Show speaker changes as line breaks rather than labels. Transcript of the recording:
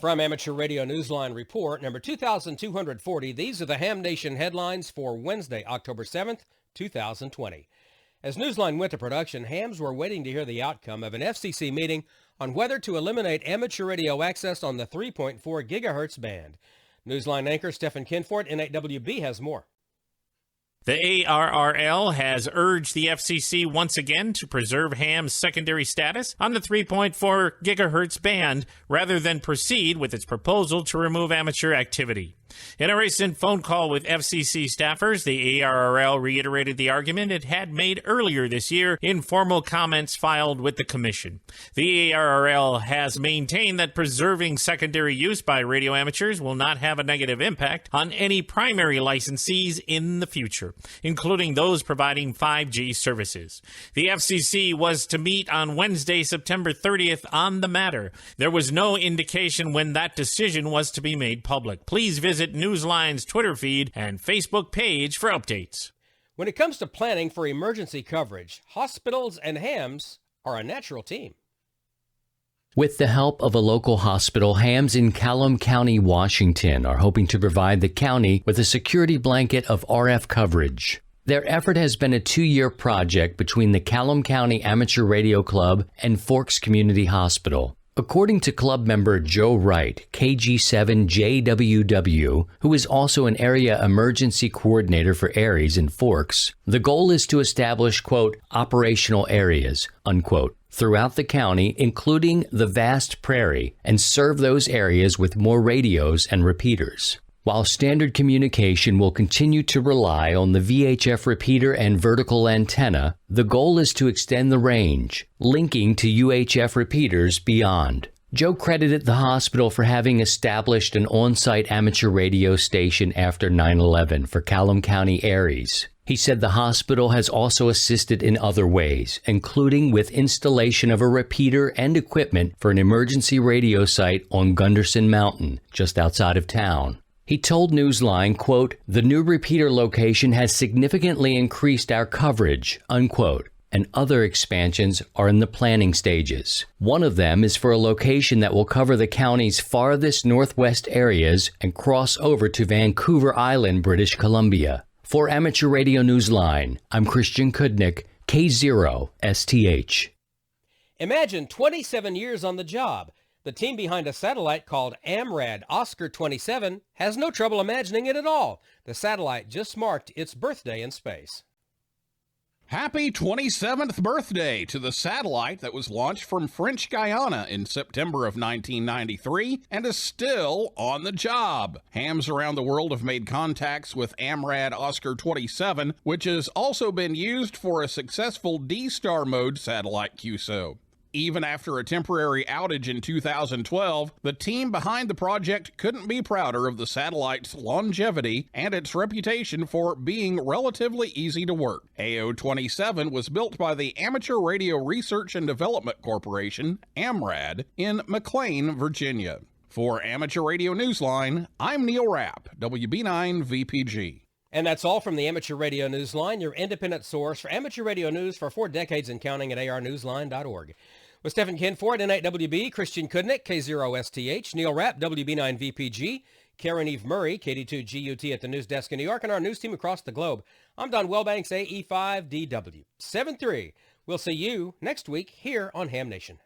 From Amateur Radio Newsline Report, number 2240, these are the Ham Nation headlines for Wednesday, October 7th, 2020. As Newsline went to production, hams were waiting to hear the outcome of an FCC meeting on whether to eliminate amateur radio access on the 3.4 gigahertz band. Newsline anchor Stephen Kinfort, N8WB, has more.
The ARRL has urged the FCC once again to preserve ham's secondary status on the 3.4 gigahertz band rather than proceed with its proposal to remove amateur activity. In a recent phone call with FCC staffers, the ARRL reiterated the argument it had made earlier this year in formal comments filed with the Commission. The ARRL has maintained that preserving secondary use by radio amateurs will not have a negative impact on any primary licensees in the future, including those providing 5G services. The FCC was to meet on Wednesday, September 30th on the matter. There was no indication when that decision was to be made public. Please visit Newsline's Twitter feed and Facebook page for updates.
When it comes to planning for emergency coverage, hospitals and hams are a natural team.
With the help of a local hospital, hams in Callum County, Washington, are hoping to provide the county with a security blanket of RF coverage. Their effort has been a 2-year project between the Callum County Amateur Radio Club and Forks Community Hospital. According to club member Joe Wright, KG7JWW, who is also an area emergency coordinator for ARRL in Forks, the goal is to establish, quote, operational areas, unquote, throughout the county, including the vast prairie, and serve those areas with more radios and repeaters. While standard communication will continue to rely on the VHF repeater and vertical antenna, the goal is to extend the range, linking to UHF repeaters beyond. Joe credited the hospital for having established an on-site amateur radio station after 9/11 for Callum County ARRL. He said the hospital has also assisted in other ways, including with installation of a repeater and equipment for an emergency radio site on Gunderson Mountain, just outside of town. He told Newsline, quote, the new repeater location has significantly increased our coverage, unquote, and other expansions are in the planning stages. One of them is for a location that will cover the county's farthest northwest areas and cross over to Vancouver Island, British Columbia. For Amateur Radio Newsline, I'm Christian Kudnick, K0STH.
Imagine 27 years on the job. The team behind a satellite called ARRL Oscar 27 has no trouble imagining it at all. The satellite just marked its birthday in space.
Happy 27th birthday to the satellite that was launched from French Guiana in September of 1993 and is still on the job. Hams around the world have made contacts with ARRL Oscar 27, which has also been used for a successful D-Star mode satellite QSO. Even after a temporary outage in 2012, the team behind the project couldn't be prouder of the satellite's longevity and its reputation for being relatively easy to work. AO-27 was built by the Amateur Radio Research and Development Corporation, AMRAD, in McLean, Virginia. For Amateur Radio Newsline, I'm Neil Rapp, WB9VPG.
And that's all from the Amateur Radio Newsline, your independent source for amateur radio news for 4 decades and counting at arnewsline.org. With Stephen Kinfort, N8WB, Christian Kudnick, K0STH, Neil Rapp, WB9VPG, Karen Eve Murray, KD2GUT at the news desk in New York, and our news team across the globe. I'm Don Wellbanks, AE5DW. 7-3. We'll see you next week here on Ham Nation.